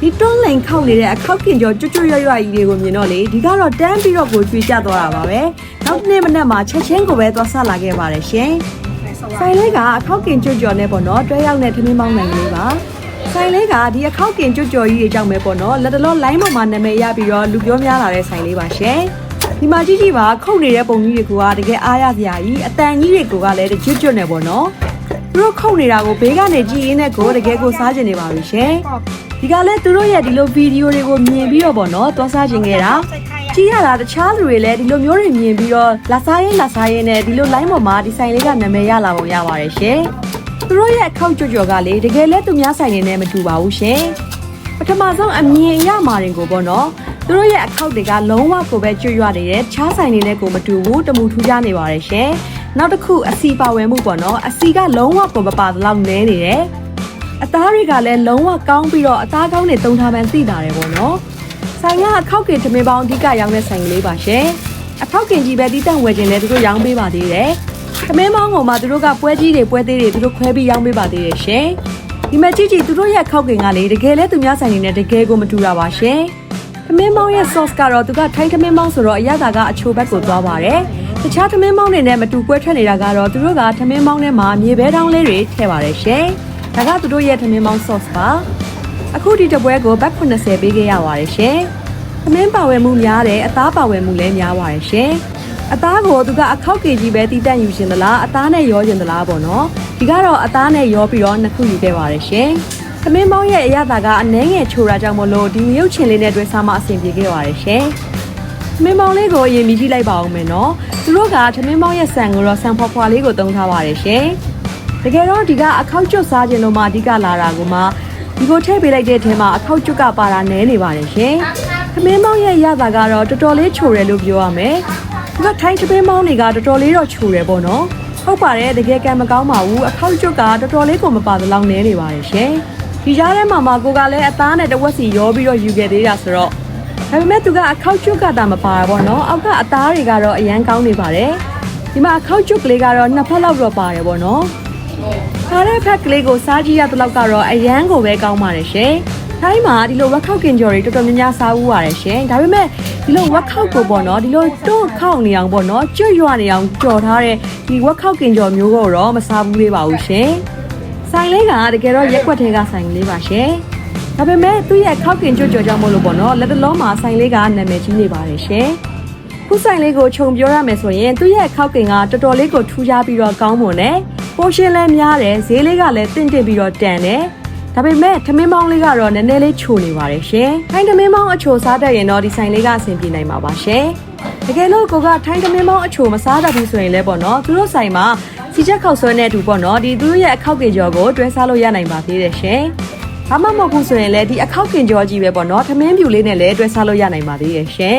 ဒီတွန်းလိန်ခောက်နေတဲ့အခောက်ကင်ကျော်ကျွတ်ရွရွကြီးတွေကိုမြင်တော့လေဒီကတော့တန်းပြီးတော့ကိုကျွေးကြသွားတာပါပဲနောက်တစ်နေ့မနက်မှာချက်ချင်းကိုပဲသွားဆက်လာခဲ့ပါတယ်ရှင်ဆိုင်လေးကအခောက်ကင်ကျွတ်ကျော်နဲ့ပေါ့နော်တွဲရောက်တဲ့ထမင်းပေါင်းနိုင်လေးပါဆိုင်လေးကဒီအခောက်ကင်ကျွတ်ကျော်ကြီးတွေကြောင့်ပဲပေါ့နော်လက်တလောလိုင်းပေါ်မှာနာမည်ရပြီးတော့လူပြောများလာတဲ့ဆိုင်လေးပါရှင်ဒီမှာကြည့်ကြည့်ပါခုတ်နေတဲ့ပုံကြီးတွေကတကယ်အားရစရာကြီးအတန်ကြီးတွေကလည်းကျွတ်ကျွတ်နေပေါ့နော်သူတို့ခုတ်နေတာကိုဘေးကနေကြည့်ရင်းနဲ့ကိုတကယ်ကိုစားကျင်နေပါပြီရှင်ဒီကလည်းသူတို့ရဲ့ဒီလိုဗီဒီယိုတွေကိုမြင်ပြီးတော့ပေါ့နော်သွားစားကျင်ခဲ့တာကြည့်ရတာတခြားလူတွေလည်းဒီလိုမျိုးတွေမြင်ပြီးတော့လာစားရင်နဲ့ဒီလို line ပေါ်မှာဒီဆိုင်လေးကနာမည်ရလာပုံရပါတယ်ရှင်သူတို့ရဲ့ခောက်ကြော်ကြော်ကလေတကယ်လဲသူများဆိုင်နေနဲ့မတူပါဘူးရှင်ပထမဆုံးအမြင်ရမှာရင်ကိုပေါ့နော်သူတို့ရဲ့အခောက်တွေကလုံးဝကိုပဲကျွတ်ရွနေတဲ့ခြားဆိုင်နေနဲ့ကိုမတူဘူးတမူထူးကြနေပါတယ်ရှင်နောက်တစ်ခုအစီပါဝယ်မှုပေါ့နော်အစီကလုံးဝကိုမပါသလောက်နဲနေတယ်အသားတွေကလည်းလုံးဝကောင်းပြီးတော့အသားကောင်းတွေတုံထားမှန်းသိတာတယ်ပေါ့နော်ဆိုင်ကအခောက်ကင်ထမင်းပေါင်းအဓိကရောင်းတဲ့ဆိုင်ကလေးပါရှင်အခောက်ကင်ကြီးပဲတီးတန့်ဝယ်ခြင်းလဲသူတို့ရောင်းပေးပါသေးတယ်ထမင်းပေါင်းကိုမှသူတို့ကပွဲကြီးတွေပွဲသေးတွေသူတို့ခွဲပြီးရောင်းပေးပါသေးတယ်ရှင်ဒီမှာကြည့်သူတို့ရဲ့ခောက်ကင်ကလေတကယ်လဲသူများဆိုင်နေနဲ့တကယ်ကိုမတူတာပါရှင်ထမင်းပေါင်းရဲ့ sauce ကတော့သူကထိုင်းထမင်းပေါင်းဆိုတော့အရသာကအချိုဘက်ကိုသွားပါတယ်တခြားထမင်းပေါင်းတွေနဲ့မတူကွဲထွက်နေတာကတော့သူတို့ကထမင်းပေါင်းထဲမှာမြေပဲတောင်းလေးတွေထည့်ပါတယ်ရှင်ဒါကသူတို့ရဲ့ထမင်းပေါင်း sauce ပါအခုဒီတပွဲကိုဘတ်80ပေးခဲ့ရပါတယ်ရှင်ထမင်းပါဝယ်မှုများတယ်အသားပါဝယ်မှုလည်းများပါတယ်ရှင်အသားကိုသူကအခောက်ကေကြီးပဲတီးတန့်ယူရှင်သလားအသားနဲ့ရောရှင်သလားပေါ့နော်ဒီကတော့အသားနဲ့ရောပြီးတော့နှစ်ခုယူခဲ့ပါတယ်ရှင်ထမင်းပေါင်းရဲ့အရသာကအနှဲငယ်ချိုတာကြောင့်မလို့ဒီရုပ်ချင်လေးနဲ့တွဲစားမှအဆင်ပြေခဲ့ပါတယ်ရှင်ထမင်းပေါင်းလေးကိုအရင်မြည်ကြည့်လိုက်ပါဦးမယ်နော်သူတို့ကထမင်းပေါင်းရဲ့ဆန်ကိုတော့ဆန်ဖွာဖွာလေးကိုသုံးထားပါတယ်ရှင်တကယ်တော့ဒီကအခောက်ကျွတ်စားခြင်းလို့မှအဓိကလာတာကိုမှဒီကိုထည့်ပေးလိုက်တဲ့အထဲမှာအခောက်ကျွတ်ကပါတာနဲနေပါတယ်ရှင်ထမင်းပေါင်းရဲ့ရတာကတော့တော်တော်လေးချိုတယ်လို့ပြောရမယ်ဒီကထိုင်းထမင်းပေါင်းတွေကတော်တော်လေးတော့ချိုတယ်ပေါ့နော်ဟုတ်ပါတယ်တကယ်ကံမကောင်းပါဘူးအခောက်ကျွတ်ကတော်တော်လေးကိုမပါသလောက်နဲနေပါတယ်ရှင်ဒီကြားထဲမှာကိုကလည်းအသားနဲ့တဝက်စီရောပြီးတော့ယူခဲ့သေးတာဆိုတော့ဒါပေမဲ့သူကအခောက်ကျွတ်ကတာမပါဘူးပေါ့နော်အောက်ကအသားတွေကတော့အရန်ကောင်းနေပါတယ်ဒီမှာအခောက်ကျွတ်ကလေးကတော့နှစ်ဖက်လောက်တော့ပါတယ်ပေါ့နော်ထားတဲ့ဖက်ကလေးကိုစားကြည့်ရတဲ့လောက်ကတော့အရန်ကိုပဲကောင်းပါတယ်ရှင်။တိုင်းမှာဒီလိုဝက်ခောက်ကင်ကြော်တွေတော်တော်များများစားဦးပါတယ်ရှင်။ဒါပေမဲ့ဒီလိုဝက်ခောက်ကိုပေါ့နော်ဒီလိုတွန့်ခောက်နေအောင်ပေါ့နော်ကျွတ်ရွနေအောင်ကြော်ထားတဲ့ဒီဝက်ခောက်ကင်ကြော်မျိုးကိုတော့မစားဘူးလေးပါဘူးရှင်။ဆိုင်လေးကတကယ်တော့ရက်ွက်ထဲကဆိုင်လေးပါရှင်။ဒါပေမဲ့သူ့ရဲ့ခောက်ကင်ကြော်ကြော်မို့လို့ပေါ့နော်လက်တလုံးမှာဆိုင်လေးကနာမည်ကြီးနေပါတယ်ရှင်။ခုဆိုင်လေးကိုခြုံပြောရမယ်ဆိုရင်သူ့ရဲ့ခောက်ကင်ကတော်တော်လေးကိုထူးခြားပြီးတော့ကောင်းမွန်တယ်။ပိုရှင်လည်းများတယ်ဈေးလေးကလည်းတင့်ပြီးတော့တန်တယ်ဒါပေမဲ့ထမင်းပေါင်းလေးကတော့နည်းနည်းလေးချိုနေပါတယ်ရှင်ထိုင်းထမင်းပေါင်းအချိုစားတတ်ရင်တော့ဒီဆိုင်လေးကအဆင်ပြေနိုင်မှာပါရှင်တကယ်လို့ကိုကထိုင်းထမင်းပေါင်းအချိုမစားတတ်ဘူးဆိုရင်လည်းပေါ့နော်သူတို့ဆိုင်မှာစီချက်ခောက်ဆွဲနဲ့အတူပေါ့နော်ဒီသူတို့ရဲ့အခောက်ကင်ကျော်ကိုတွဲစားလို့ရနိုင်ပါသေးတယ်ရှင်ဘာမှမဟုတ်ဘူးဆိုရင်လည်းဒီအခောက်ကင်ကျော်ကြီးပဲပေါ့နော်ထမင်းပြူလေးနဲ့လည်းတွဲစားလို့ရနိုင်ပါသေးတယ်ရှင်